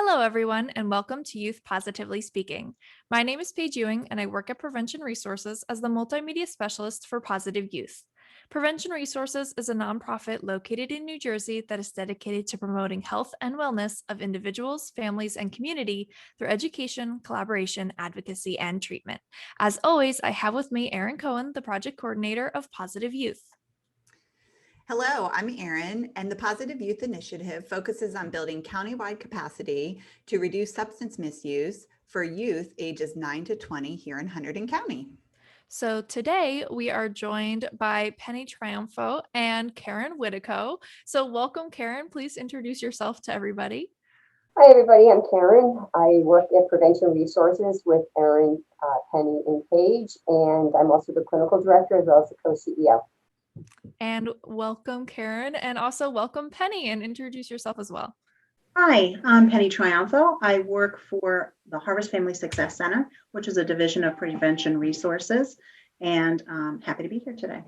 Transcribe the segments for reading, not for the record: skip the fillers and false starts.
Hello, everyone, and welcome to Youth Positively Speaking. My name is Paige Ewing, and I work at Prevention Resources as the Multimedia Specialist for Positive Youth. Prevention Resources is a nonprofit located in New Jersey that is dedicated to promoting health and wellness of individuals, families, and community through education, collaboration, advocacy, and treatment. As always, I have with me Erin Cohen, the project coordinator of Positive Youth. Hello, I'm Erin, and the Positive Youth Initiative focuses on building countywide capacity to reduce substance misuse for youth ages 9 to 20 here in Hunterdon County. So today we are joined by Penni Trionfo and Karen Widico. So welcome, Karen. Please introduce yourself to everybody. Hi, everybody. I'm Karen. I work at Prevention Resources with Erin, Penni, and Paige, and I'm also the clinical director as well as the co-CEO. And welcome, Karen, and also welcome, Penni, and introduce yourself as well. Hi, I'm Penni Trionfo. I work for the Harvest Family Success Center, which is a division of Prevention Resources, and I'm happy to be here today.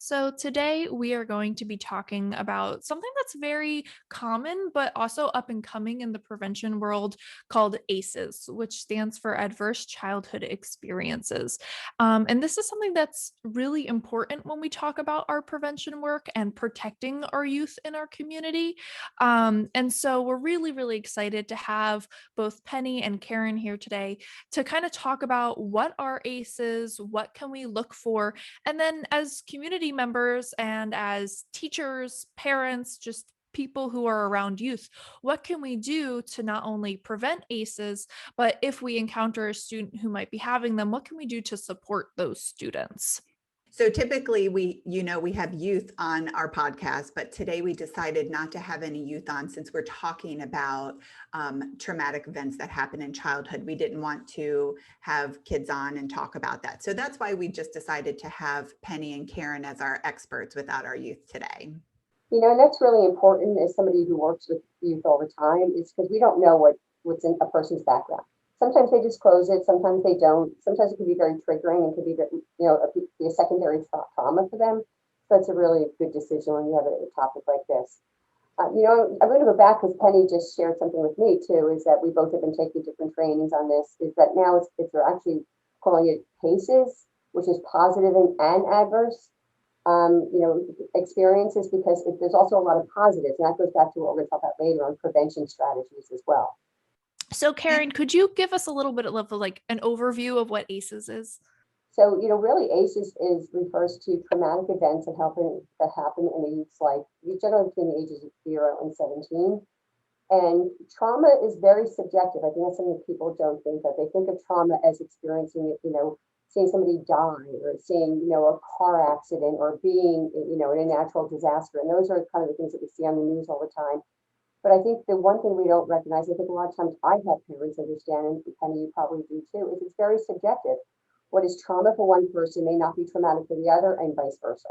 So today we are going to be talking about something that's very common, but also up and coming in the prevention world called ACEs, which stands for Adverse Childhood Experiences. And this is something that's really important when we talk about our prevention work and protecting our youth in our community. And so we're really, really excited to have both Penni and Karen here today to kind of talk about what are ACEs, what can we look for, and then as community members and as teachers, parents, just people who are around youth, what can we do to not only prevent ACEs, but if we encounter a student who might be having them, what can we do to support those students? So typically we have youth on our podcast, but today we decided not to have any youth on since we're talking about traumatic events that happen in childhood. We didn't want to have kids on and talk about that. So that's why we just decided to have Penni and Karen as our experts without our youth today. And that's really important as somebody who works with youth all the time, is because we don't know what's in a person's background. Sometimes they disclose it, sometimes they don't. Sometimes it can be very triggering and could be, be a secondary trauma for them. So it's a really good decision when you have a topic like this. I'm going to go back because Penni just shared something with me too, is that we both have been taking different trainings on this, is that now they're actually calling it PACEs, which is positive and adverse, experiences, because there's also a lot of positives. And that goes back to what we're going to talk about later on prevention strategies as well. So Karen, could you give us a little bit of like an overview of what ACEs is? So, really ACEs refers to traumatic events that happen in a youth's life, generally between the ages of 0 and 17. And trauma is very subjective. I think that's something that people don't think of. They think of trauma as experiencing it, seeing somebody die or seeing, a car accident or being, in a natural disaster. And those are kind of the things that we see on the news all the time. But I think the one thing we don't recognize, I think a lot of times I help parents understand, and Penni, you probably do too, is it's very subjective. What is trauma for one person may not be traumatic for the other, and vice versa.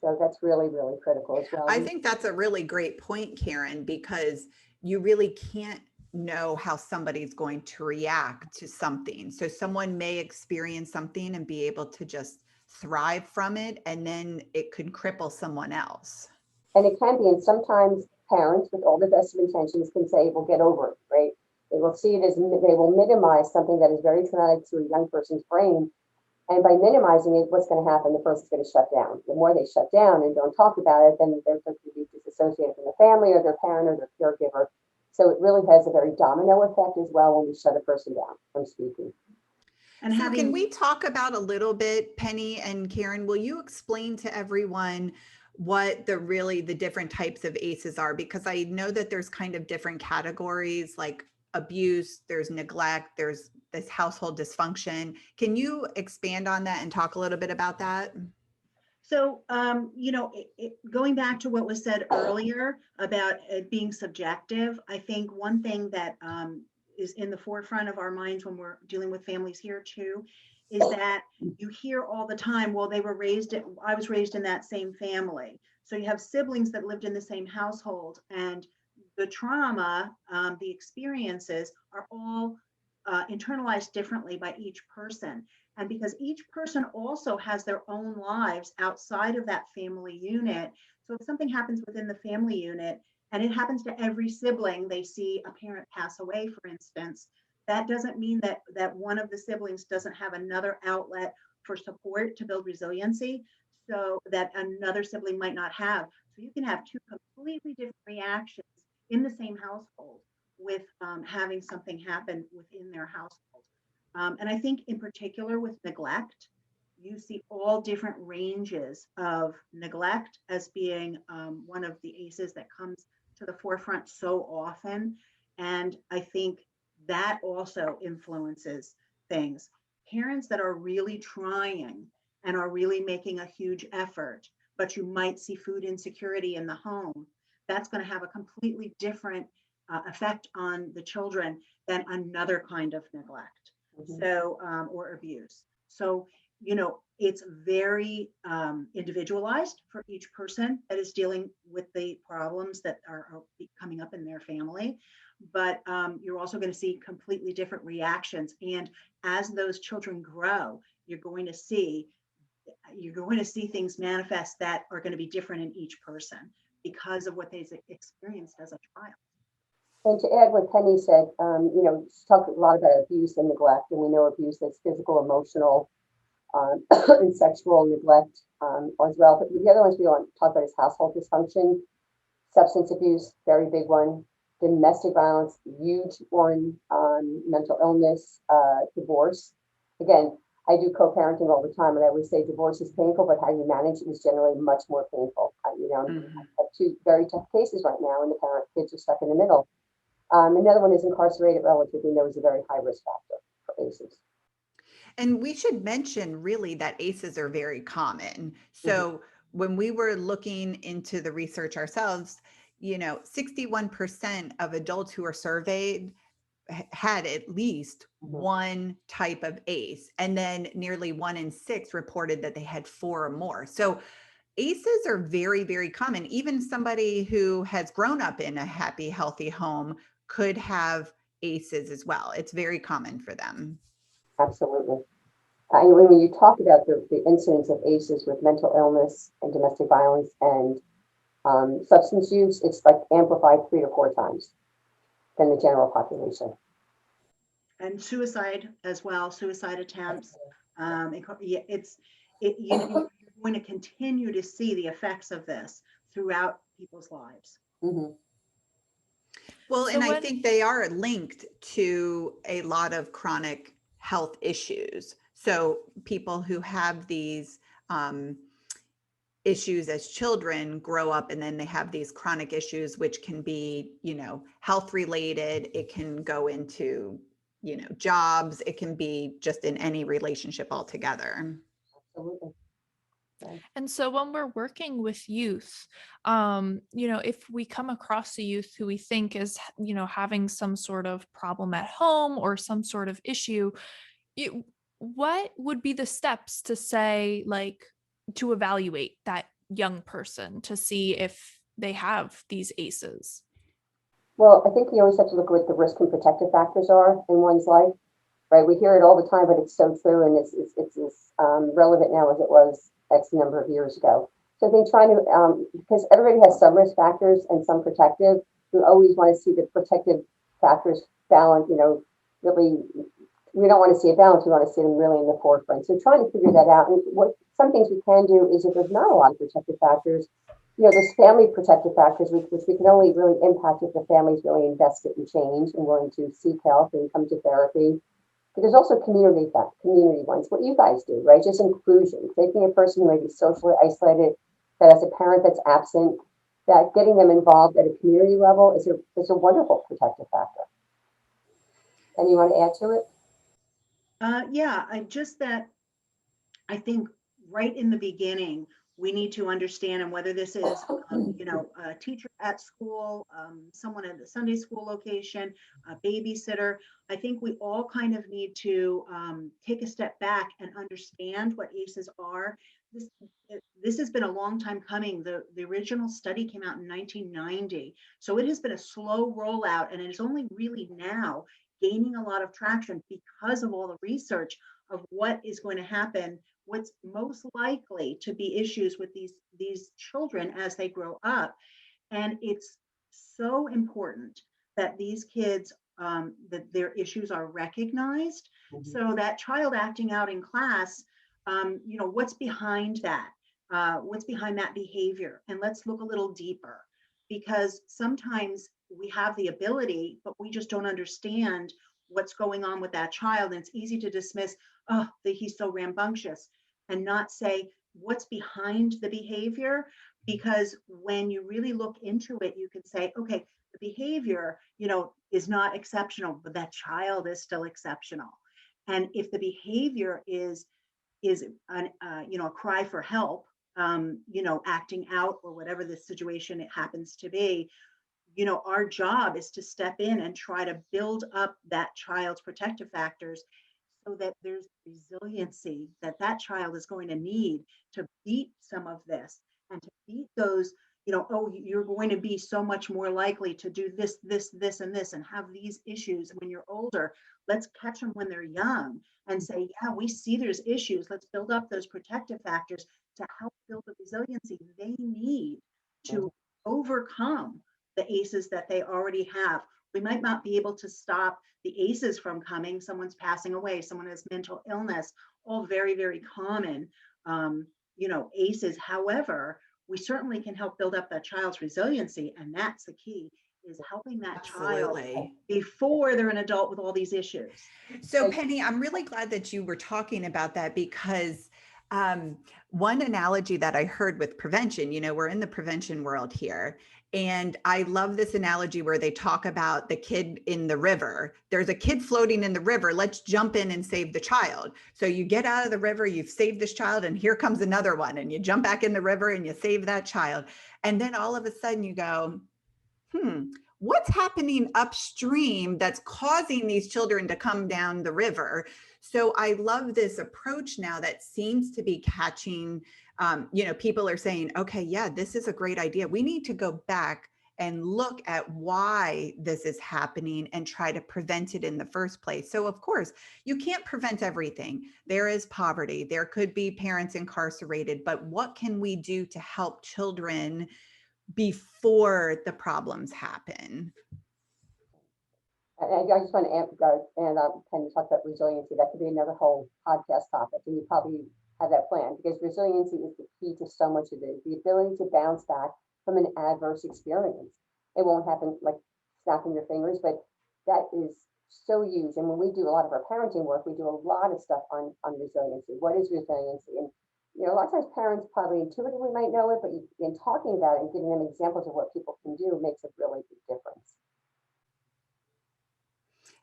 So that's really, really critical as well. I think that's a really great point, Karen, because you really can't know how somebody's going to react to something. So someone may experience something and be able to just thrive from it, and then it could cripple someone else. And it can be, and sometimes parents with all the best of intentions can say, well, get over it, right? They will see it as, they will minimize something that is very traumatic to a young person's brain. And by minimizing it, what's going to happen? The person's going to shut down. The more they shut down and don't talk about it, then they're going to be disassociated from the family or their parent or their caregiver. So it really has a very domino effect as well when we shut a person down from speaking. And so can we talk about a little bit, Penni and Karen, will you explain to everyone what the different types of ACEs are? Because I know that there's kind of different categories like abuse, there's neglect, there's this household dysfunction. Can you expand on that and talk a little bit about that? So, going back to what was said earlier about it being subjective, I think one thing that is in the forefront of our minds when we're dealing with families here too, is that you hear all the time, well, I was raised in that same family. So you have siblings that lived in the same household, and the trauma, the experiences are all internalized differently by each person. And because each person also has their own lives outside of that family unit. So if something happens within the family unit, and it happens to every sibling. They see a parent pass away, for instance. That doesn't mean that one of the siblings doesn't have another outlet for support to build resiliency, so that another sibling might not have. So you can have two completely different reactions in the same household with having something happen within their household. And I think in particular with neglect, you see all different ranges of neglect as being one of the ACEs that comes to the forefront so often. And I think that also influences things. Parents that are really trying and are really making a huge effort, but you might see food insecurity in the home, that's going to have a completely different effect on the children than another kind of neglect. So, or abuse. So, it's very individualized for each person that is dealing with the problems that are coming up in their family. But you're also going to see completely different reactions. And as those children grow, you're going to see things manifest that are going to be different in each person because of what they've experienced as a child. And to add what Penny said, she talked a lot about abuse and neglect, and we know abuse is physical, emotional, and sexual neglect as well. But the other ones we want to talk about is household dysfunction, substance abuse, very big one, domestic violence, huge one, mental illness, divorce. Again, I do co-parenting all the time, and I always say divorce is painful, but how you manage it is generally much more painful. I have two very tough cases right now, and the kids are stuck in the middle. Another one is incarcerated relative. We know is a very high risk factor for ACEs. And we should mention really that ACEs are very common. So when we were looking into the research ourselves, 61% of adults who are surveyed had at least one type of ACE. And then nearly 1 in 6 reported that they had 4 or more. So ACEs are very, very common. Even somebody who has grown up in a happy, healthy home could have ACEs as well. It's very common for them. Absolutely. And when you talk about the incidence of ACEs with mental illness and domestic violence and substance use, it's like amplified 3 to 4 times than the general population. And suicide as well, suicide attempts. You're going to continue to see the effects of this throughout people's lives. Well, so I think they are linked to a lot of chronic health issues. So people who have these issues as children grow up and then they have these chronic issues, which can be, health related. It can go into, jobs. It can be just in any relationship altogether. Absolutely. And so when we're working with youth, if we come across a youth who we think is, having some sort of problem at home or some sort of issue, what would be the steps to say, like, to evaluate that young person to see if they have these ACEs? Well, I think you always have to look at what the risk and protective factors are in one's life, right? We hear it all the time, but it's so true, and it's as relevant now as it was X number of years ago. So I think trying to, because everybody has some risk factors and some protective, we always want to see the protective factors balanced, really, we don't want to see a balance, we want to see them really in the forefront. So trying to figure that out. And what some things we can do is if there's not a lot of protective factors, there's family protective factors, which we can only really impact if the family's really invested in change and willing to seek help and come to therapy. But there's also community ones, what you guys do, right? Just inclusion, taking a person who may be socially isolated, that has a parent that's absent, that getting them involved at a community level is a wonderful protective factor. And you want to add to it? I think right in the beginning, we need to understand, and whether this is, a teacher at school, someone at the Sunday school location, a babysitter, I think we all kind of need to take a step back and understand what ACEs are. This has been a long time coming. The original study came out in 1990. So it has been a slow rollout, and it is only really now gaining a lot of traction because of all the research of what is going to happen, what's most likely to be issues with these children as they grow up. And it's so important that these kids, that their issues are recognized. So that child acting out in class, what's behind that? What's behind that behavior? And let's look a little deeper, because sometimes we have the ability, but we just don't understand what's going on with that child. And it's easy to dismiss, oh, he's so rambunctious, and not say what's behind the behavior. Because when you really look into it, you can say, okay, the behavior, is not exceptional, but that child is still exceptional. And if the behavior is a cry for help, acting out or whatever the situation it happens to be, our job is to step in and try to build up that child's protective factors so that there's resiliency that that child is going to need to beat some of this, and to beat those, oh, you're going to be so much more likely to do this, and this, and have these issues when you're older. Let's catch them when they're young and say, yeah, we see there's issues. Let's build up those protective factors to help build the resiliency they need to overcome the ACEs that they already have. We might not be able to stop the ACEs from coming. Someone's passing away, someone has mental illness, all very, very common, ACEs. However, we certainly can help build up that child's resiliency. And that's the key, is helping that child before they're an adult with all these issues. So Penny, I'm really glad that you were talking about that, because one analogy that I heard with prevention, we're in the prevention world here. And I love this analogy where they talk about the kid in the river. There's a kid floating in the river. Let's jump in and save the child. So you get out of the river, you've saved this child, and here comes another one. And you jump back in the river and you save that child. And then all of a sudden you go, what's happening upstream that's causing these children to come down the river? So I love this approach now that seems to be catching, people are saying, okay, yeah, this is a great idea. We need to go back and look at why this is happening and try to prevent it in the first place. So of course, you can't prevent everything. There is poverty. There could be parents incarcerated, but what can we do to help children before the problems happen? I just want to add, kind of talk about resiliency. That could be another whole podcast topic, and you probably have that planned, because resiliency is the key to so much of it. The ability to bounce back from an adverse experience. It won't happen like snapping your fingers, but that is so huge. And when we do a lot of our parenting work, we do a lot of stuff on resiliency. What is resiliency? And a lot of times parents probably intuitively might know it, but in talking about it and giving them examples of what people can do makes a really big difference.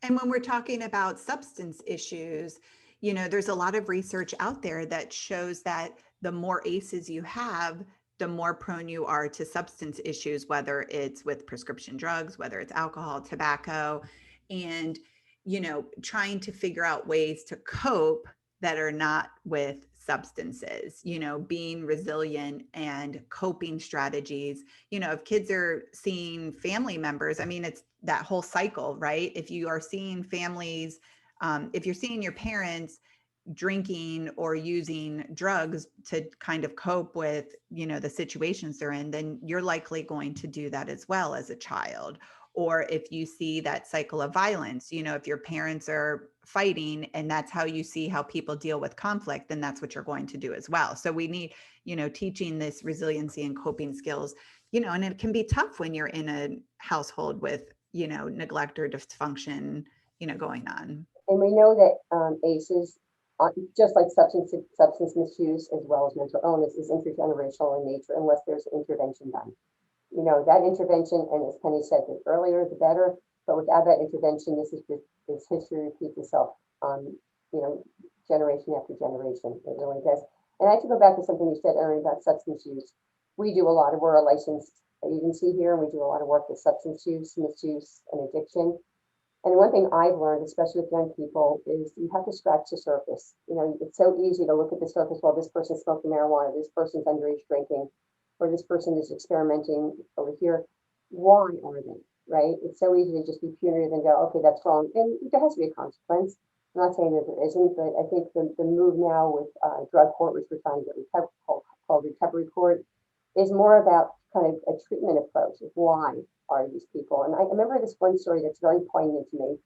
And when we're talking about substance issues, there's a lot of research out there that shows that the more ACEs you have, the more prone you are to substance issues, whether it's with prescription drugs, whether it's alcohol, tobacco, and, trying to figure out ways to cope that are not with substances, being resilient and coping strategies. If kids are seeing family members, it's that whole cycle, right? If you are seeing families, if you're seeing your parents drinking or using drugs to kind of cope with, the situations they're in, then you're likely going to do that as well as a child. Or if you see that cycle of violence, if your parents are fighting and that's how you see how people deal with conflict, then that's what you're going to do as well. So we need, teaching this resiliency and coping skills, and it can be tough when you're in a household with, neglect or dysfunction, going on. And we know that ACEs, just like substance misuse as well as mental illness, is intergenerational in nature unless there's intervention done. That intervention, and as Penny said earlier, the better, but without that intervention, this history repeats itself, generation after generation. It really does. And I have to go back to something you said, Erin, about substance use. We do a lot of, we're a licensed agency here, and we do a lot of work with substance use, misuse, and addiction. And one thing I've learned, especially with young people, is you have to scratch the surface. It's so easy to look at the surface. Well, this person's smoking marijuana, this person's underage drinking, or this person is experimenting over here. Why are they, right? It's so easy to just be punitive and go, okay, that's wrong. And there has to be a consequence. I'm not saying that there isn't, but I think the move now with drug court, which we're trying to get called recovery court, is more about kind of a treatment approach of why are these people. And I remember this one story that's very poignant to me.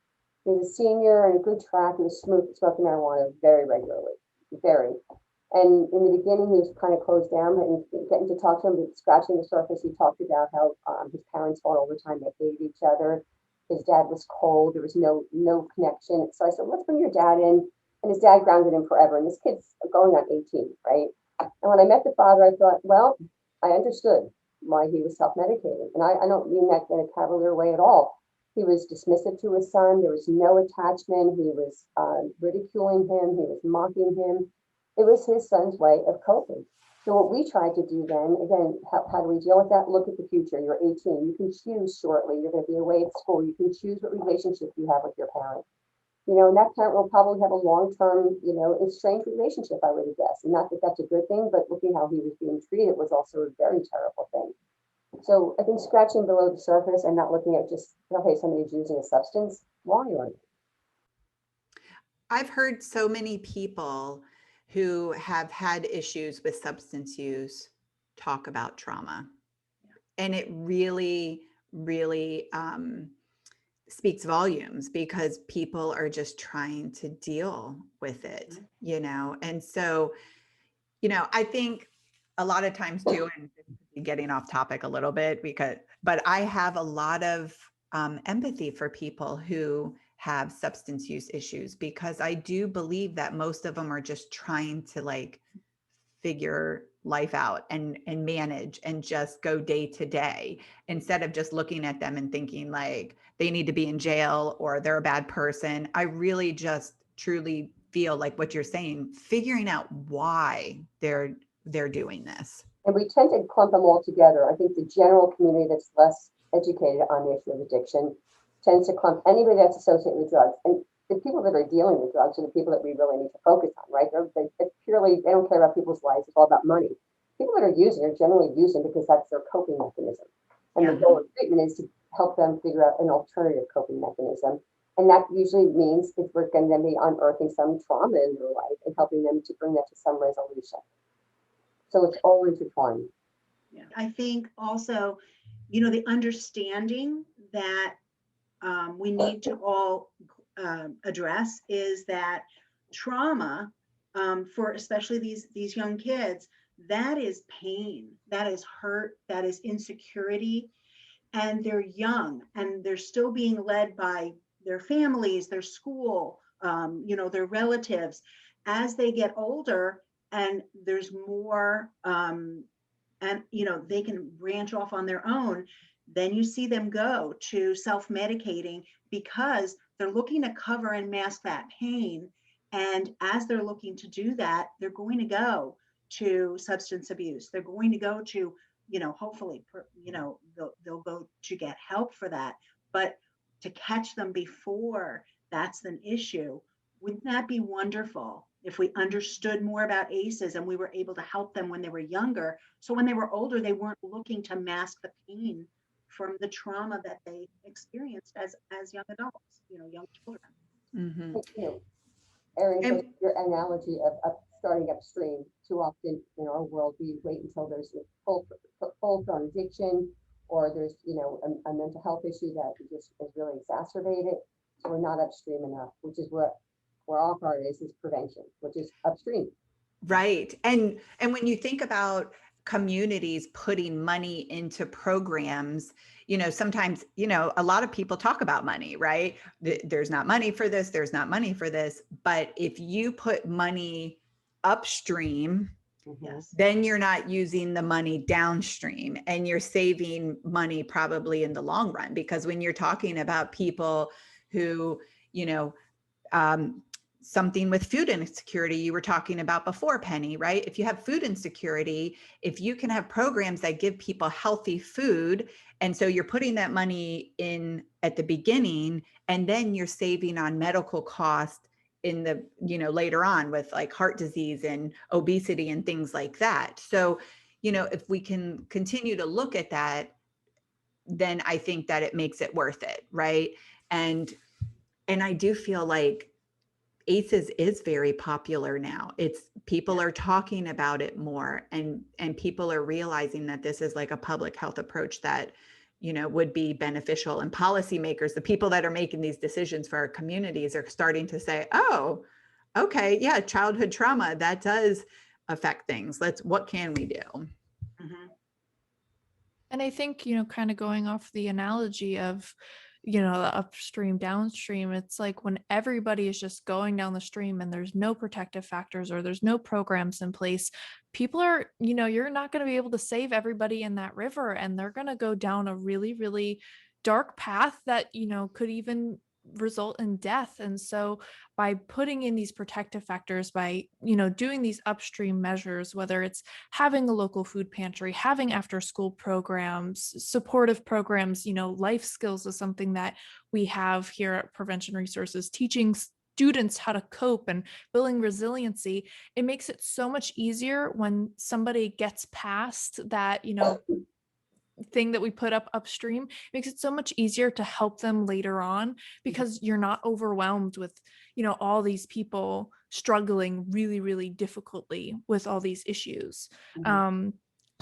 He was a senior and a good track. He was smoking marijuana very regularly, very. And in the beginning, he was kind of closed down, and getting to talk to him, scratching the surface, he talked about how his parents fought all the time. They hated each other. His dad was cold. There was no connection. So I said, let's bring your dad in. And his dad grounded him forever. And this kid's going on 18, right? And when I met the father, I thought, well, I understood why he was self-medicating. And I don't mean that in a cavalier way at all. He was dismissive to his son. There was no attachment. He was ridiculing him. He was mocking him. It was his son's way of coping. So what we tried to do then, again, how do we deal with that? Look at the future. You're 18. You can choose shortly. You're going to be away at school. You can choose what relationship you have with your parent. And that parent will probably have a long-term, estranged relationship, I would guess. And not that that's a good thing, but looking how he was being treated was also a very terrible thing. So I think scratching below the surface and not looking at just, okay, somebody's using a substance, why are they? I've heard so many people who have had issues with substance use talk about trauma. And it really, really speaks volumes, because people are just trying to deal with it, And so, I think a lot of times too, and getting off topic a little bit, but I have a lot of empathy for people who have substance use issues, because I do believe that most of them are just trying to figure life out and manage and just go day to day, instead of just looking at them and thinking they need to be in jail or they're a bad person. I really just truly feel like what you're saying, figuring out why they're doing this. And we tend to clump them all together. I think the general community that's less educated on the issue of addiction tends to clump anybody that's associated with drugs. And the people that are dealing with drugs are the people that we really need to focus on, right? They don't care about people's lives. It's all about money. People that are using are generally using because that's their coping mechanism. And the goal of treatment is to help them figure out an alternative coping mechanism. And that usually means that we're going to be unearthing some trauma in their life and helping them to bring that to some resolution. So it's all intertwined. Yeah. I think also, the understanding that we need to all address is that trauma, for especially these young kids, that is pain, that is hurt, that is insecurity, and they're young and they're still being led by their families, their school, their relatives. As they get older and there's more, and they can branch off on their own, then you see them go to self-medicating because they're looking to cover and mask that pain. And as they're looking to do that, they're going to go to substance abuse. They're going to go to, hopefully, they'll go to get help for that. But to catch them before that's an issue, wouldn't that be wonderful if we understood more about ACEs and we were able to help them when they were younger? So when they were older, they weren't looking to mask the pain from the trauma that they experienced as young adults, young children. Mm-hmm. Erin, your analogy of starting upstream, too often in our world, we wait until there's a full-blown addiction, or there's, a mental health issue that just is really exacerbated. So we're not upstream enough, which is where our part is prevention, which is upstream. Right. And when you think about communities putting money into programs, sometimes, a lot of people talk about money, right? There's not money for this, there's not money for this. But if you put money upstream, yes, then you're not using the money downstream, and you're saving money probably in the long run. Because when you're talking about people who, something with food insecurity you were talking about before, Penny, right? If you have food insecurity, if you can have programs that give people healthy food, and so you're putting that money in at the beginning, and then you're saving on medical costs in the, later on with heart disease and obesity and things like that. So, if we can continue to look at that, then I think that it makes it worth it. Right. And I do feel like ACEs is very popular now. It's people are talking about it more, and people are realizing that this is like a public health approach that, you know, would be beneficial. And policymakers, the people that are making these decisions for our communities, are starting to say, oh, okay, yeah, childhood trauma, that does affect things. What can we do? Mhm. And I think, you know, kind of going off the analogy of, you know, the upstream, downstream, it's like when everybody is just going down the stream and there's no protective factors or there's no programs in place, people are, you know, you're not going to be able to save everybody in that river, and they're going to go down a really, really dark path that, you know, could even result in death. And so by putting in these protective factors, by, you know, doing these upstream measures, whether it's having a local food pantry, having after school programs, supportive programs, you know, life skills is something that we have here at Prevention Resources, teaching students how to cope and building resiliency. It makes it so much easier when somebody gets past that, you know, thing that we put up upstream. It makes it so much easier to help them later on, because you're not overwhelmed with, you know, all these people struggling really, really difficultly with all these issues.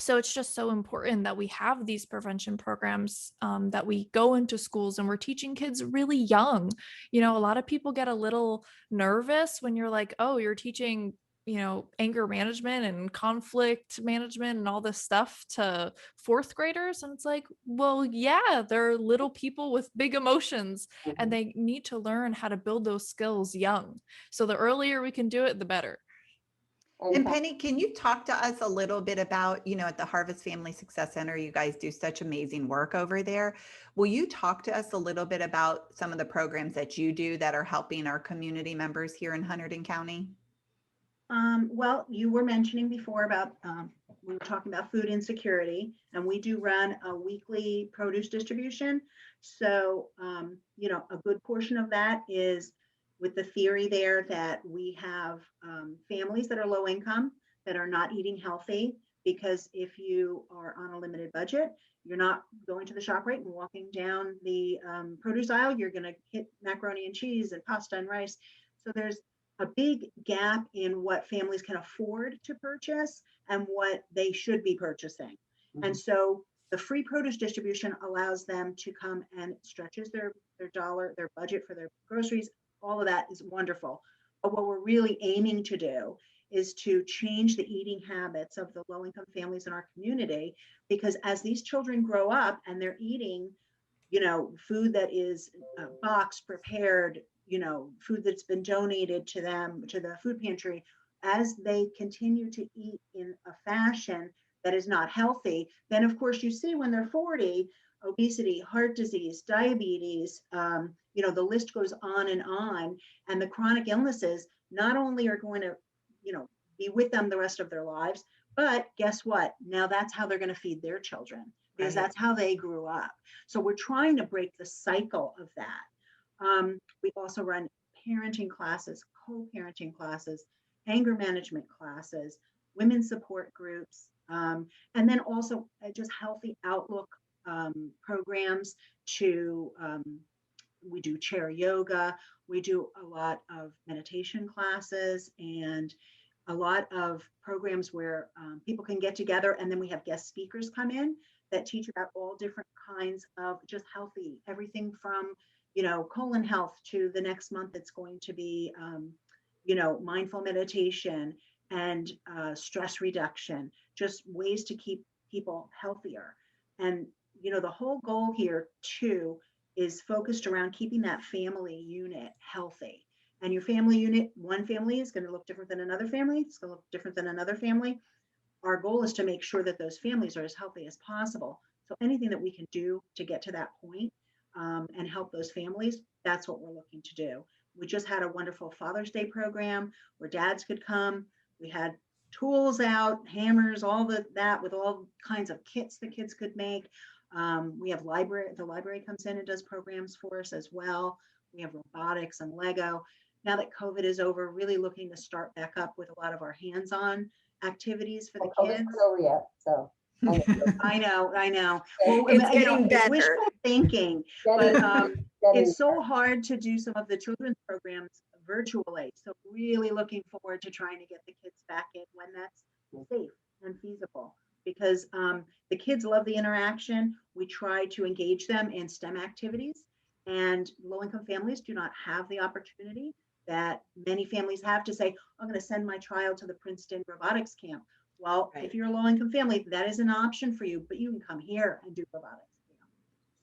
So it's just so important that we have these prevention programs, that we go into schools and we're teaching kids really young. You know, a lot of people get a little nervous when you're like, oh, you're teaching, you know, anger management and conflict management and all this stuff to fourth graders. And it's like, well, yeah, they're little people with big emotions, and they need to learn how to build those skills young. So the earlier we can do it, the better. And Penny, can you talk to us a little bit about, you know, at the Harvest Family Success Center, you guys do such amazing work over there. Will you talk to us a little bit about some of the programs that you do that are helping our community members here in Hunterdon County? Well, you were mentioning before about, we were talking about food insecurity, and we do run a weekly produce distribution. So, you know, a good portion of that is with the theory there that we have families that are low income, that are not eating healthy, because if you are on a limited budget, you're not going to the shop right and walking down the produce aisle, you're going to hit macaroni and cheese and pasta and rice. So there's a big gap in what families can afford to purchase and what they should be purchasing. And so the free produce distribution allows them to come, and stretches their dollar, their budget for their groceries. All of that is wonderful. But what we're really aiming to do is to change the eating habits of the low income families in our community, because as these children grow up and they're eating, you know, food that is boxed, prepared, you know, food that's been donated to them, to the food pantry, as they continue to eat in a fashion that is not healthy, then of course you see when they're 40, obesity, heart disease, diabetes, you know, the list goes on, and the chronic illnesses not only are going to, you know, be with them the rest of their lives, but guess what? Now that's how they're going to feed their children, because that's how they grew up. So we're trying to break the cycle of that. We also run parenting classes, co-parenting classes, anger management classes, women's support groups, and then also just healthy outlook programs to, we do chair yoga, we do a lot of meditation classes, and a lot of programs where people can get together, and then we have guest speakers come in that teach about all different kinds of just healthy, everything from, you know, colon health to the next month it's going to be, you know, mindful meditation and stress reduction, just ways to keep people healthier. And, you know, the whole goal here too is focused around keeping that family unit healthy. And your family unit, one family is going to look different than another family. It's going to look different than another family. Our goal is to make sure that those families are as healthy as possible. So anything that we can do to get to that point and help those families, that's what we're looking to do. We just had a wonderful Father's Day program where dads could come. We had tools out, hammers, all that with all kinds of kits the kids could make. We have the library comes in and does programs for us as well. We have robotics and Lego. Now that COVID is over, really looking to start back up with a lot of our hands-on activities for the kids. COVID's not over yet, so. I know. Well, it's getting better. Wishful thinking, but it's so hard to do some of the children's programs virtual ACE. So really looking forward to trying to get the kids back in when that's safe and feasible, because the kids love the interaction. We try to engage them in STEM activities, and low-income families do not have the opportunity that many families have to say, I'm going to send my child to the Princeton robotics camp. Well, if you're a low-income family, that is an option for you, but you can come here and do robotics camp.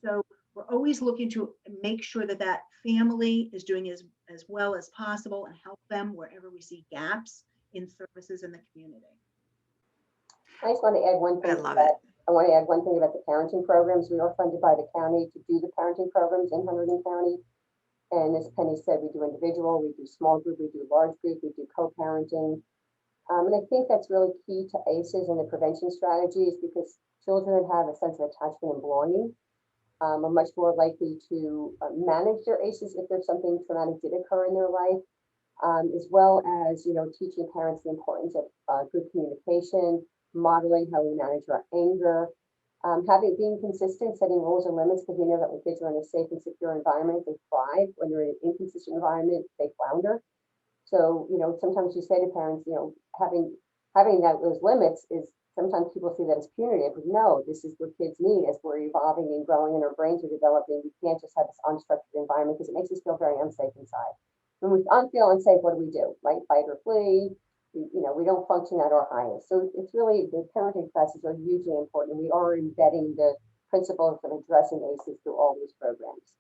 So we're always looking to make sure that that family is doing as well as possible and help them wherever we see gaps in services in the community. I just want to add one thing. I love it. I want to add one thing about the parenting programs. We are funded by the county to do the parenting programs in Hunterdon County. And as Penny said, we do individual, we do small group, we do large group, we do co-parenting. And I think that's really key to ACEs and the prevention strategies, because children have a sense of attachment and belonging, are much more likely to manage their ACEs if there's something traumatic did occur in their life, as well as, teaching parents the importance of good communication, modeling how we manage our anger, being consistent, setting rules and limits, because we know that when kids are in a safe and secure environment, they thrive. When they're in an inconsistent environment, they flounder. So, sometimes you say to parents, having those limits is, sometimes people see that as punitive, but no, this is what kids need as we're evolving and growing and our brains are developing. We can't just have this unstructured environment, because it makes us feel very unsafe inside. When we feel unsafe, what do? Right? Fight or flee. We don't function at our highest. So it's really, the parenting classes are hugely important. We are embedding the principles of addressing ACEs through all these programs.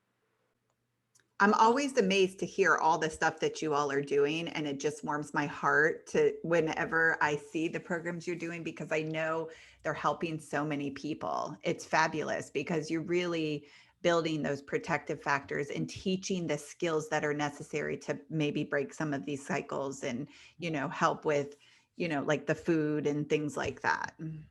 I'm always amazed to hear all the stuff that you all are doing, and it just warms my heart to whenever I see the programs you're doing, because I know they're helping so many people. It's fabulous because you're really building those protective factors and teaching the skills that are necessary to maybe break some of these cycles and, help with, like the food and things like that. Mhm.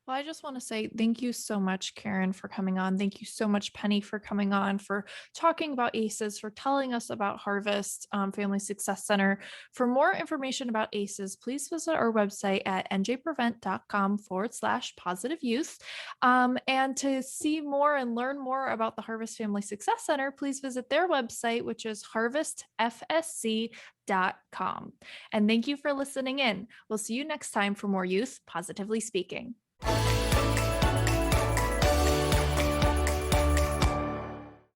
Well, I just want to say thank you so much, Karen, for coming on. Thank you so much, Penny, for coming on, for talking about ACEs, for telling us about Harvest Family Success Center. For more information about ACEs, please visit our website at njprevent.com/positive youth. And to see more and learn more about the Harvest Family Success Center, please visit their website, which is harvestfsc.com. And thank you for listening in. We'll see you next time for more Youth Positively Speaking.